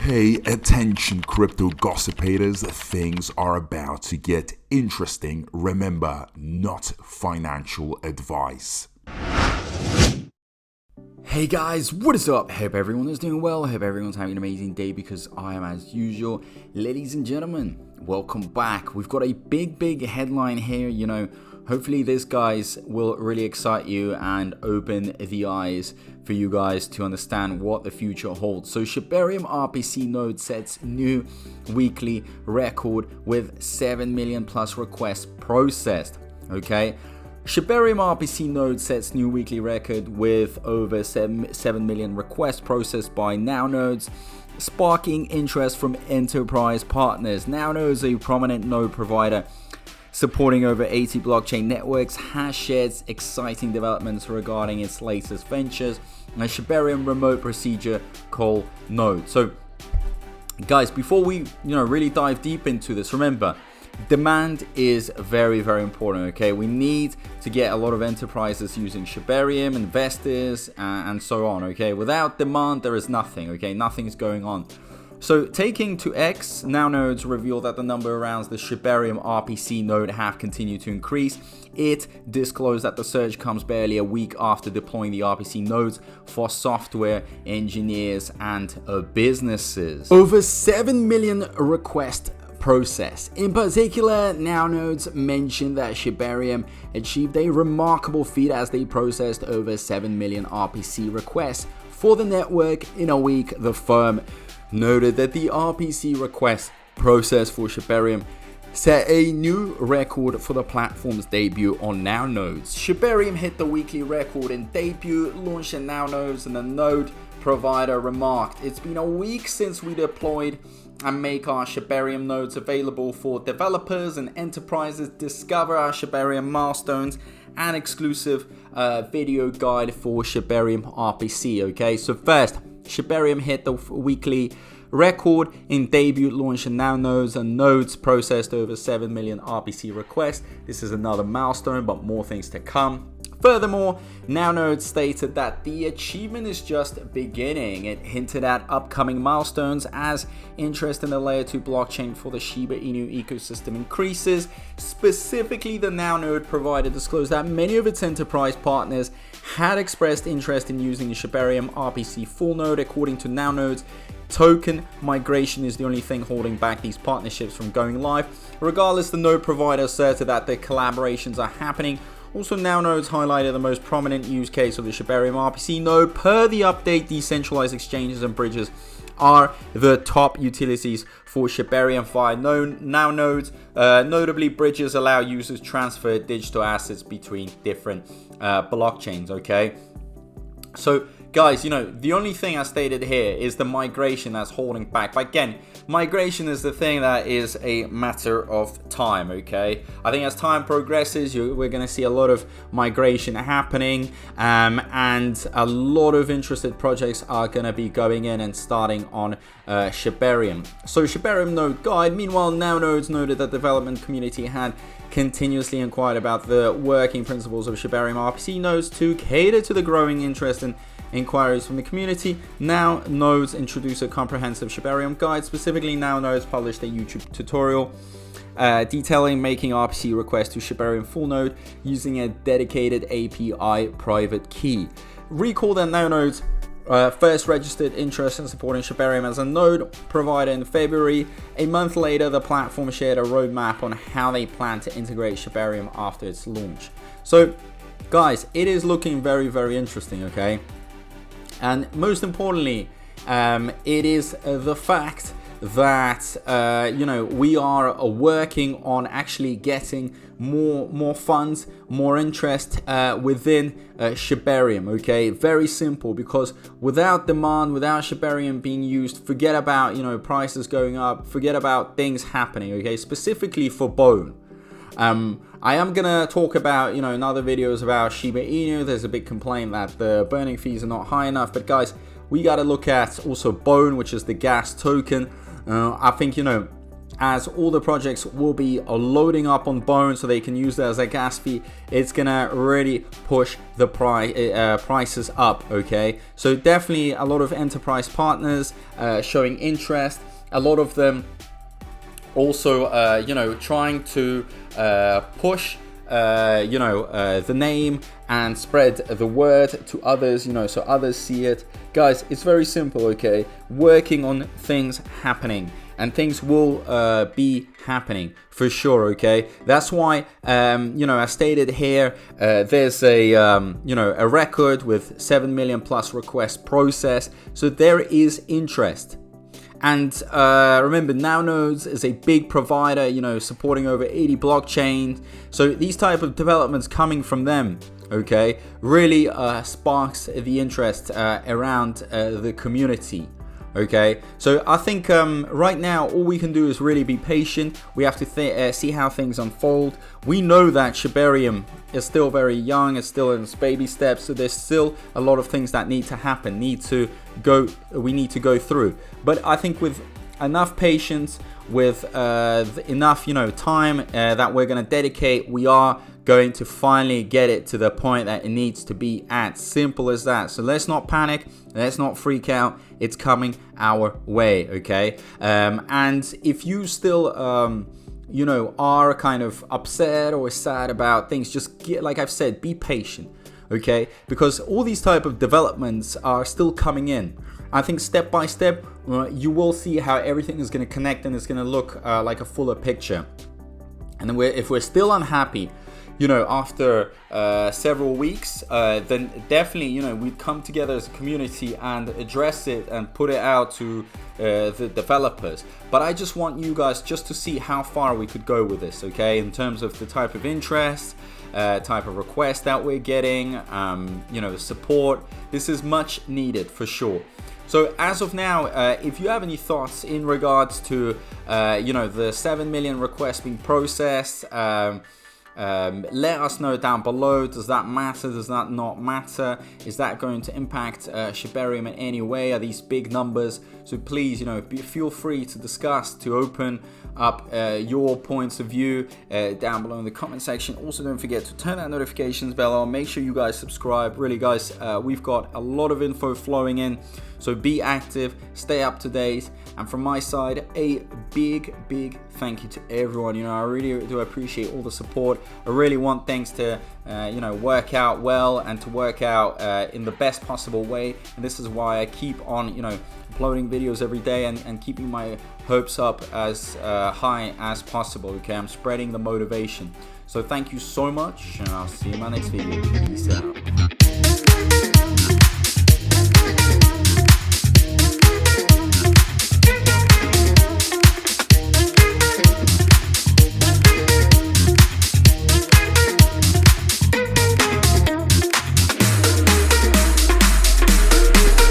Hey, attention crypto gossipators, things are about to get interesting. Remember, not financial advice. Hey guys, what is up? Hope everyone is doing well. Hope everyone's having an amazing day because I am as usual. Ladies and gentlemen, welcome back. We've got a big headline here, hopefully this guys will really excite you and open the eyes for you guys to understand what the future holds. So Shibarium RPC node sets new weekly record with 7 million plus requests processed. Okay, Shibarium RPC node sets new weekly record with over 7 million requests processed by NOWNodes, sparking interest from enterprise partners. NOWNodes, a prominent node provider supporting over 80 blockchain networks, has shared exciting developments regarding its latest ventures, a Shibarium remote procedure called Node. So guys, before we really dive deep into this, remember, demand is very important. Okay, we need to get a lot of enterprises using Shibarium, investors, and so on. Okay, without demand there is nothing. Okay, nothing's going on. So taking to X, NOWNodes revealed that the number of rounds the Shibarium RPC node have continued to increase. It disclosed that the surge comes barely a week after deploying the RPC nodes for software engineers and businesses. Over 7 million requests processed. In particular, NOWNodes mentioned that Shibarium achieved a remarkable feat as they processed over 7 million RPC requests for the network in a week. The firm noted that the RPC request process for Shibarium set a new record for the platform's debut on NOWNodes. Shibarium hit the weekly record in debut, launched in NOWNodes, and the node provider remarked, "It's been a week since we deployed and make our Shibarium nodes available for developers and enterprises. Discover our Shibarium milestones and exclusive video guide for Shibarium RPC." Okay, so first, Shibarium hit the weekly record in debut, launch in NOWNodes, and nodes processed over 7 million RPC requests. This is another milestone, but more things to come. Furthermore, NOWNodes stated that the achievement is just beginning. It hinted at upcoming milestones as interest in the layer 2 blockchain for the Shiba Inu ecosystem increases. Specifically, the NOWNode provider disclosed that many of its enterprise partners had expressed interest in using the Shibarium RPC full node. According to NOWNodes, token migration is the only thing holding back these partnerships from going live. Regardless, the node provider asserted that the collaborations are happening. Also, NOWNodes highlighted the most prominent use case of the Shibarium RPC node. Per the update, decentralized exchanges and bridges are the top utilities for Shibarium via NOWNodes. Notably, bridges allow users to transfer digital assets between different blockchains. Okay, so guys, the only thing I stated here is the migration that's holding back. But again, migration is the thing that is a matter of time. Okay, I think as time progresses, we're going to see a lot of migration happening, and a lot of interested projects are going to be going in and starting on Shibarium. So Shibarium node guide. Meanwhile, NOWNodes noted that the development community had continuously inquired about the working principles of Shibarium RPC nodes to cater to the growing interest in inquiries from the community. NOWNodes introduced a comprehensive Shibarium guide. Specifically, NOWNodes published a YouTube tutorial detailing making RPC requests to Shibarium full node using a dedicated API private key. Recall that NOWNodes first registered interest in supporting Shibarium as a node provider in February. A month later, the platform shared a roadmap on how they plan to integrate Shibarium after its launch. So guys, it is looking very interesting. Okay, and most importantly, it is the fact that we are working on actually getting more funds, more interest within Shibarium. Okay, very simple, because without demand, without Shibarium being used, forget about prices going up, forget about things happening. Okay, specifically for Bone. I am gonna talk about in other videos about Shiba Inu. There's a big complaint that the burning fees are not high enough, but guys, we got to look at also Bone, which is the gas token. I think as all the projects will be loading up on Bone so they can use that as a gas fee, it's gonna really push the prices up. Okay, so definitely a lot of enterprise partners showing interest, a lot of them also you know, trying to push the name and spread the word to others, you know, so others see it. Guys, it's very simple. Okay, working on things happening, and things will be happening for sure. Okay, that's why you know, as stated here, there's a you know, a record with 7 million plus requests processed, so there is interest. And remember, NOWNodes is a big provider, you know, supporting over 80 blockchains. So these type of developments coming from them, okay, really sparks the interest around the community. Okay, so I think right now all we can do is really be patient. We have to see how things unfold. We know that Shibarium is still very young, it's still in its baby steps, so there's still a lot of things that need to happen, we need to go through. But I think with enough patience, with enough, you know, time that we're going to dedicate, we are going to finally get it to the point that it needs to be at. Simple as that. So let's not panic, let's not freak out. It's coming our way. Okay, and if you still you know, are kind of upset or sad about things, just like I've said, be patient. Okay, because all these type of developments are still coming in. I think step by step you will see how everything is going to connect, and it's going to look like a fuller picture. And then if we're still unhappy, you know, after several weeks, then definitely, you know, we'd come together as a community and address it and put it out to the developers. But I just want you guys just to see how far we could go with this, okay, in terms of the type of interest, type of request that we're getting, you know, the support. This is much needed for sure. So as of now, if you have any thoughts in regards to you know, the 7 million requests being processed, let us know down below. Does that matter? Does that not matter? Is that going to impact Shibarium in any way? Are these big numbers? So please, you know, feel free to discuss, to open up your points of view down below in the comment section. Also, don't forget to turn that notifications bell on. Make sure you guys subscribe. Really, guys, we've got a lot of info flowing in. So be active, stay up to date. And from my side, a big thank you to everyone. You know, I really do appreciate all the support. I really want things to, you know, work out well and to work out in the best possible way. And this is why I keep on, you know, uploading videos every day and keeping my hopes up as high as possible. Okay, I'm spreading the motivation. So thank you so much, and I'll see you in my next video. Peace out.